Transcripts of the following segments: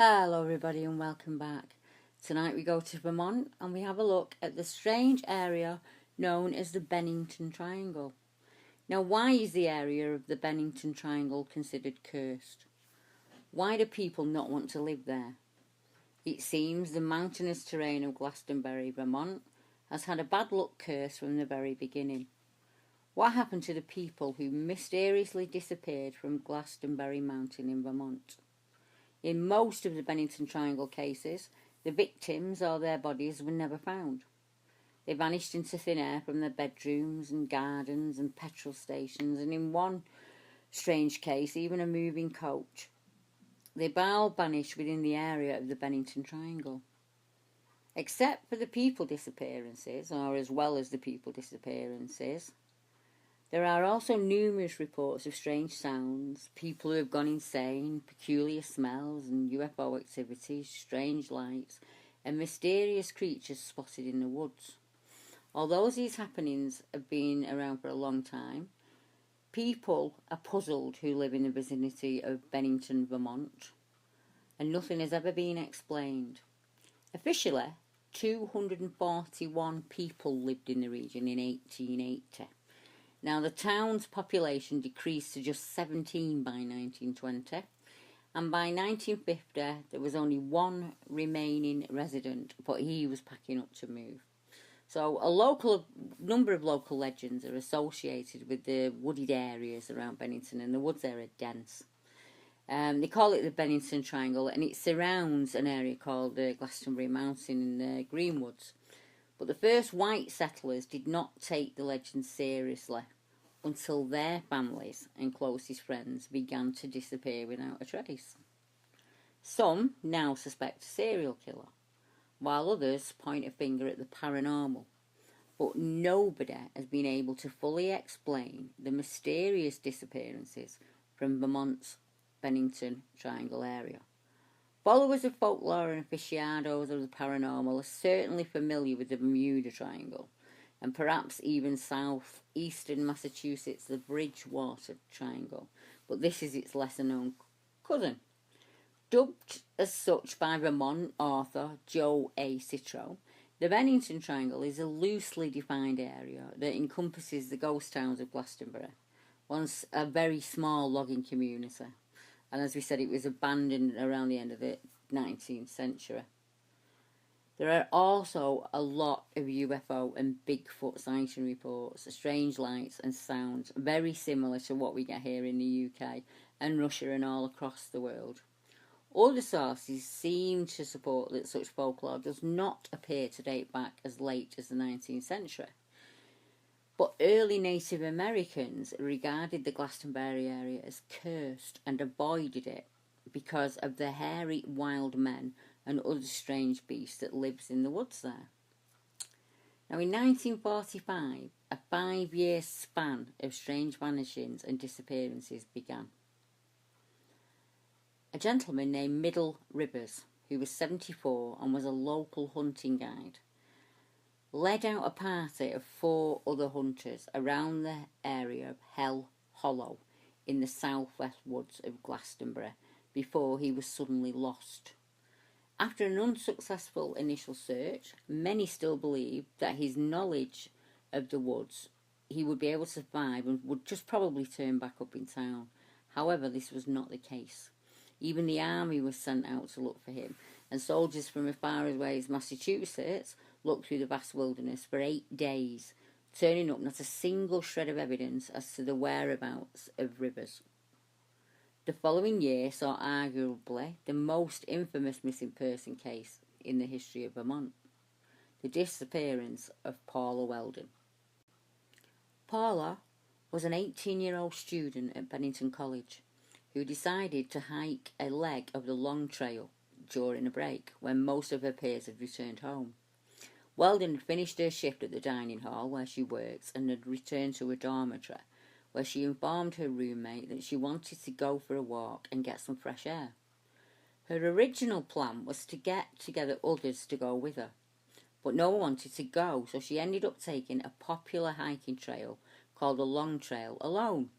Hello everybody and welcome back. Tonight we go to Vermont and we have a look at the strange area known as the Bennington Triangle. Now, why is the area of the Bennington Triangle considered cursed? Why do people not want to live there? It seems the mountainous terrain of Glastonbury, Vermont has had a bad luck curse from the very beginning. What happened to the people who mysteriously disappeared from Glastonbury Mountain in Vermont? In most of the Bennington Triangle cases, the victims or their bodies were never found. They vanished into thin air from their bedrooms and gardens and petrol stations, and in one strange case, even a moving coach. They all vanished within the area of the Bennington Triangle. Except for the people disappearances, or as well as the people disappearances, there are also numerous reports of strange sounds, people who have gone insane, peculiar smells and UFO activities, strange lights, and mysterious creatures spotted in the woods. Although these happenings have been around for a long time, people are puzzled who live in the vicinity of Bennington, Vermont, and nothing has ever been explained. Officially, 241 people lived in the region in 1880. Now, the town's population decreased to just 17 by 1920, and by 1950 there was only one remaining resident, but he was packing up to move. So a number of local legends are associated with the wooded areas around Bennington, and the woods there are dense. They call it the Bennington Triangle, and it surrounds an area called Glastonbury Mountain in the Greenwoods. But the first white settlers did not take the legend seriously until their families and closest friends began to disappear without a trace. Some now suspect a serial killer, while others point a finger at the paranormal. But nobody has been able to fully explain the mysterious disappearances from Vermont's Bennington Triangle area. Followers of folklore and aficionados of the paranormal are certainly familiar with the Bermuda Triangle, and perhaps even southeastern Massachusetts, the Bridgewater Triangle, but this is its lesser-known cousin. Dubbed as such by Vermont author Joe A. Citro, the Bennington Triangle is a loosely defined area that encompasses the ghost towns of Glastonbury, once a very small logging community. And as we said, it was abandoned around the end of the 19th century. There are also a lot of UFO and Bigfoot sighting reports, strange lights and sounds, very similar to what we get here in the UK and Russia and all across the world. Other sources seem to support that such folklore does not appear to date back as late as the 19th century. But early Native Americans regarded the Glastonbury area as cursed and avoided it because of the hairy wild men and other strange beasts that lives in the woods there. Now, in 1945, a 5-year span of strange vanishings and disappearances began. A gentleman named Middle Rivers, who was 74 and was a local hunting guide, led out a party of 4 other hunters around the area of Hell Hollow in the southwest woods of Glastonbury before he was suddenly lost. After an unsuccessful initial search, many still believed that his knowledge of the woods, he would be able to survive and would just probably turn back up in town. However, this was not the case. Even the army was sent out to look for him, and soldiers from as far away as Massachusetts looked through the vast wilderness for 8 days, turning up not a single shred of evidence as to the whereabouts of Rivers. The following year saw arguably the most infamous missing person case in the history of Vermont, the disappearance of Paula Weldon. Paula was an 18-year-old student at Bennington College who decided to hike a leg of the Long Trail during a break when most of her peers had returned home. Weldon had finished her shift at the dining hall where she works and had returned to her dormitory, where she informed her roommate that she wanted to go for a walk and get some fresh air. Her original plan was to get together others to go with her, but no one wanted to go, so she ended up taking a popular hiking trail called the Long Trail alone.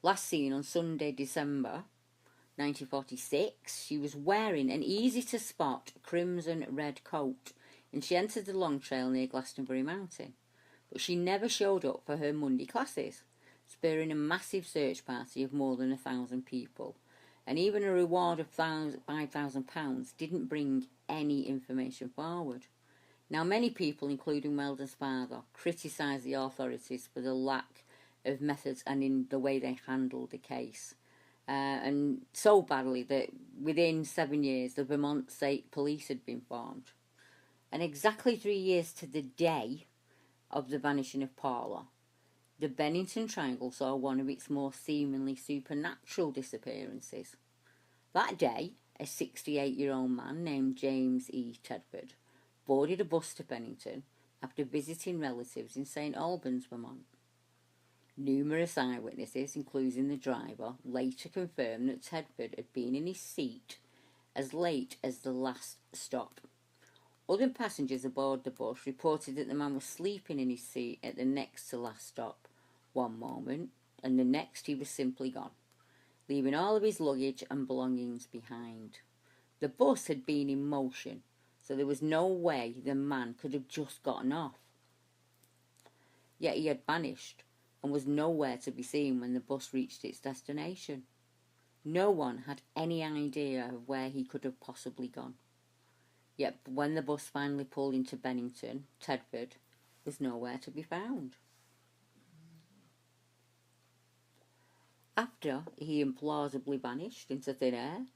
Last seen on Sunday, December 1946, she was wearing an easy-to-spot crimson-red coat, and she entered the long trail near Glastonbury Mountain. But she never showed up for her Monday classes, spurring a massive search party of more than 1,000 people. And even a reward of £5,000 didn't bring any information forward. Now, many people, including Weldon's father, criticised the authorities for the lack of methods and in the way they handled the case. And so badly that within 7 years, the Vermont State Police had been formed. And exactly 3 years to the day of the vanishing of Paula, the Bennington Triangle saw one of its more seemingly supernatural disappearances. That day, a 68-year-old man named James E. Tedford boarded a bus to Bennington after visiting relatives in St. Albans, Vermont. Numerous eyewitnesses, including the driver, later confirmed that Tedford had been in his seat as late as the last stop. Other passengers aboard the bus reported that the man was sleeping in his seat at the next to last stop one moment, and the next he was simply gone, leaving all of his luggage and belongings behind. The bus had been in motion, so there was no way the man could have just gotten off. Yet he had vanished and was nowhere to be seen when the bus reached its destination. No one had any idea of where he could have possibly gone. Yet when the bus finally pulled into Bennington, Tedford was nowhere to be found. After he implausibly vanished into thin air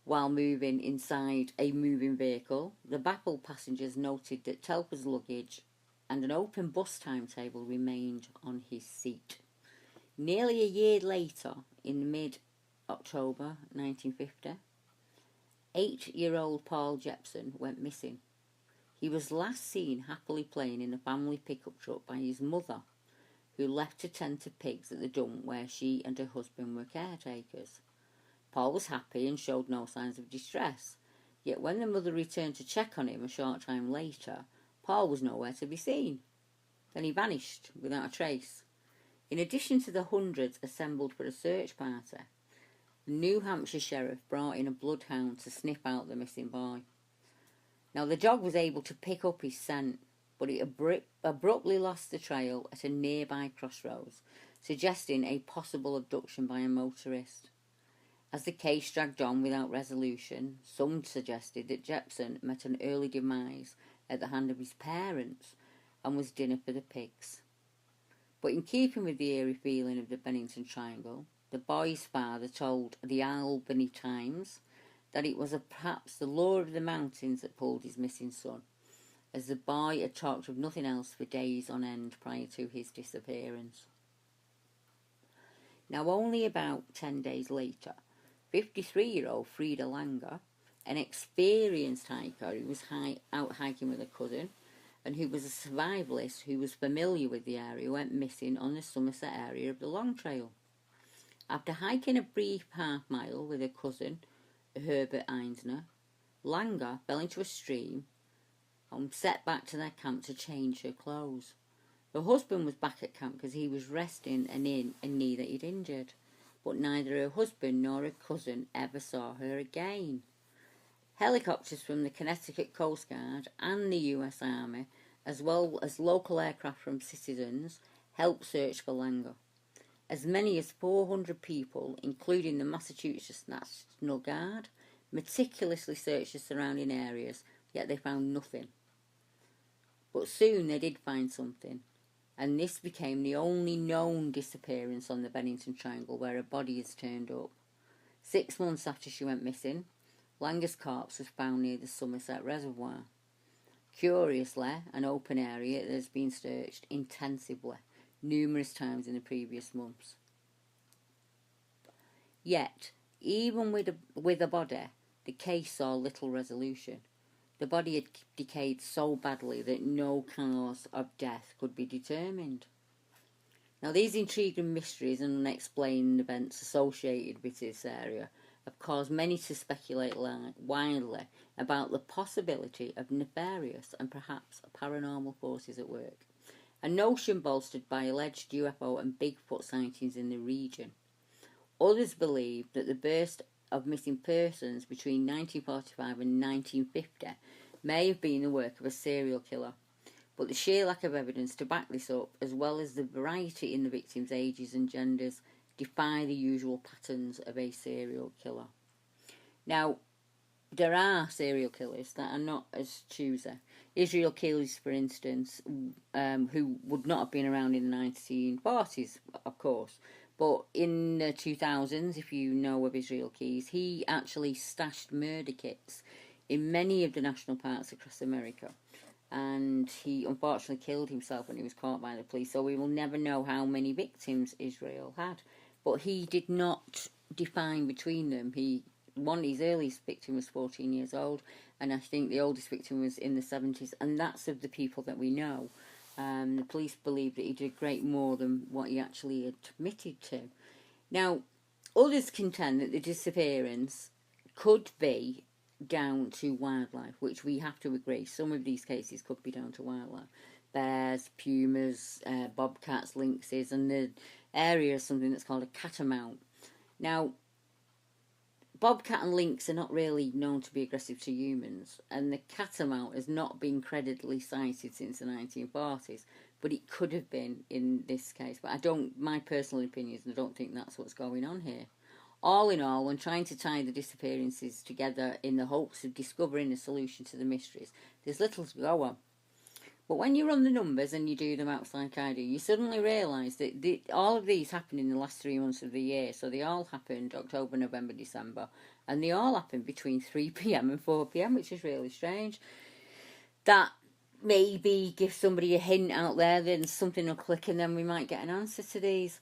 while moving inside a moving vehicle, the baffled passengers noted that Telford's luggage and an open bus timetable remained on his seat. Nearly a year later, in mid-October 1950, 8-year-old Paul Jepson went missing. He was last seen happily playing in a family pickup truck by his mother, who left to tend to pigs at the dump where she and her husband were caretakers. Paul was happy and showed no signs of distress, yet when the mother returned to check on him a short time later, Paul was nowhere to be seen. Then he vanished without a trace. In addition to the hundreds assembled for a search party, the New Hampshire sheriff brought in a bloodhound to sniff out the missing boy. Now, the dog was able to pick up his scent, but it abruptly lost the trail at a nearby crossroads, suggesting a possible abduction by a motorist. As the case dragged on without resolution, some suggested that Jepson met an early demise at the hand of his parents and was dinner for the pigs. But in keeping with the eerie feeling of the Bennington Triangle, the boy's father told the Albany Times that it was perhaps the law of the mountains that pulled his missing son, as the boy had talked of nothing else for days on end prior to his disappearance. Now, only about 10 days later, 53-year-old Frida Langer, an experienced hiker who was out hiking with a cousin and who was a survivalist who was familiar with the area, went missing on the Somerset area of the Long Trail. After hiking a brief half-mile with her cousin, Herbert Einsner, Langer fell into a stream and set back to their camp to change her clothes. Her husband was back at camp because he was resting an knee that he'd injured, but neither her husband nor her cousin ever saw her again. Helicopters from the Connecticut Coast Guard and the US Army, as well as local aircraft from citizens, helped search for Langer. As many as 400 people, including the Massachusetts National Guard, meticulously searched the surrounding areas, yet they found nothing. But soon they did find something, and this became the only known disappearance on the Bennington Triangle where a body has turned up. 6 months after she went missing, Langer's corpse was found near the Somerset Reservoir. Curiously, an open area that has been searched intensively numerous times in the previous months. Yet, even with a body, the case saw little resolution. The body had decayed so badly that no cause of death could be determined. Now, these intriguing mysteries and unexplained events associated with this area have caused many to speculate wildly about the possibility of nefarious and perhaps paranormal forces at work, a notion bolstered by alleged UFO and Bigfoot sightings in the region. Others believe that the burst of missing persons between 1945 and 1950 may have been the work of a serial killer, but the sheer lack of evidence to back this up, as well as the variety in the victims' ages and genders, defy the usual patterns of a serial killer. Now, there are serial killers that are not as choosy. Israel Killers, for instance, who would not have been around in the 1940s, of course, but in the 2000s, if you know of Israel Keys, he actually stashed murder kits in many of the national parks across America. And he unfortunately killed himself when he was caught by the police, so we will never know how many victims Israel had. But he did not define between them. His earliest victim was 14 years old, and I think the oldest victim was in the 70s, and that's of the people that we know. The police believe that he did great more than what he actually admitted to. Now, others contend that the disappearance could be down to wildlife, which we have to agree. Some of these cases could be down to wildlife. Bears, pumas, bobcats, lynxes, and the area is something that's called a catamount. Now, bobcat and lynx are not really known to be aggressive to humans, and the catamount has not been credibly cited since the 1940s, but it could have been in this case. But my personal opinion is I don't think that's what's going on here. All in all, when trying to tie the disappearances together in the hopes of discovering a solution to the mysteries, there's little to go on. But when you run the numbers and you do the maths like I do, you suddenly realise that all of these happened in the last 3 months of the year. So they all happened October, November, December. And they all happened between 3 p.m. and 4 p.m, which is really strange. That maybe gives somebody a hint out there, then something will click and then we might get an answer to these.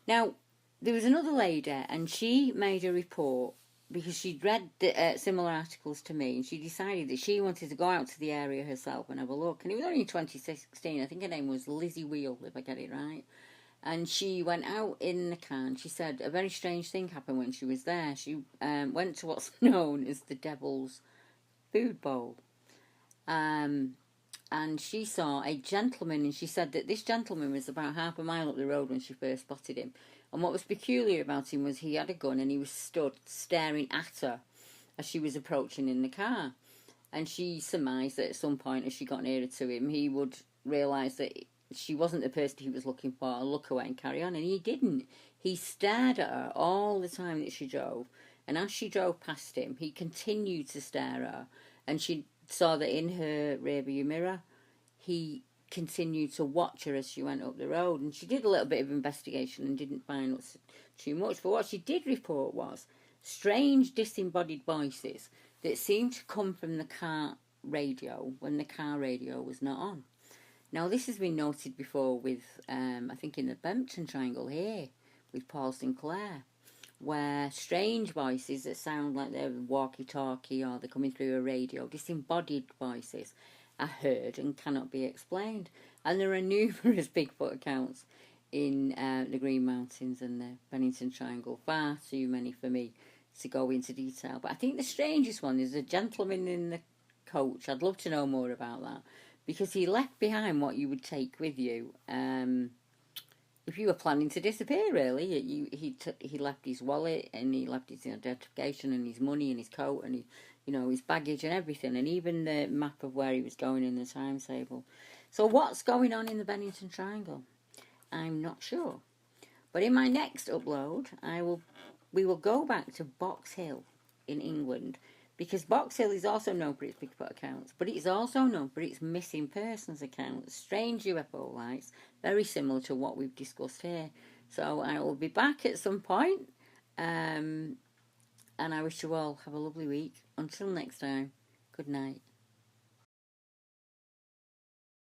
Now, there was another lady and she made a report because she'd read similar articles to me, and she decided that she wanted to go out to the area herself and have a look. And it was only in 2016. I think her name was Lizzie Wheel, if I get it right. And she went out in the car, and she said a very strange thing happened when she was there. She went to what's known as the Devil's Food Bowl. And she saw a gentleman, and she said that this gentleman was about half a mile up the road when she first spotted him. And what was peculiar about him was he had a gun and he was stood staring at her as she was approaching in the car. And she surmised that at some point, as she got nearer to him, he would realise that she wasn't the person he was looking for, look away and carry on. And he didn't. He stared at her all the time that she drove. And as she drove past him, he continued to stare at her. And she saw that in her rearview mirror, he continued to watch her as she went up the road. And she did a little bit of investigation and didn't find too much. But what she did report was strange disembodied voices that seemed to come from the car radio when the car radio was not on. Now, this has been noted before with, I think in the Bennington Triangle here, with Paul Sinclair, where strange voices that sound like they're walkie-talkie or they're coming through a radio, disembodied voices, are heard and cannot be explained. And there are numerous Bigfoot accounts in the Green Mountains and the Bennington Triangle, far too many for me to go into detail. But I think the strangest one is a gentleman in the coach. I'd love to know more about that, because he left behind what you would take with you if you were planning to disappear, really. He left his wallet, and he left his identification and his money and his coat and his baggage and everything, and even the map of where he was going in the timetable. So what's going on in the Bennington Triangle? I'm not sure. But in my next upload, we will go back to Box Hill in England, because Box Hill is also known for its Bigfoot accounts, but it's also known for its missing persons accounts, strange UFO lights, very similar to what we've discussed here. So I will be back at some point, and I wish you all have a lovely week. Until next time, good night.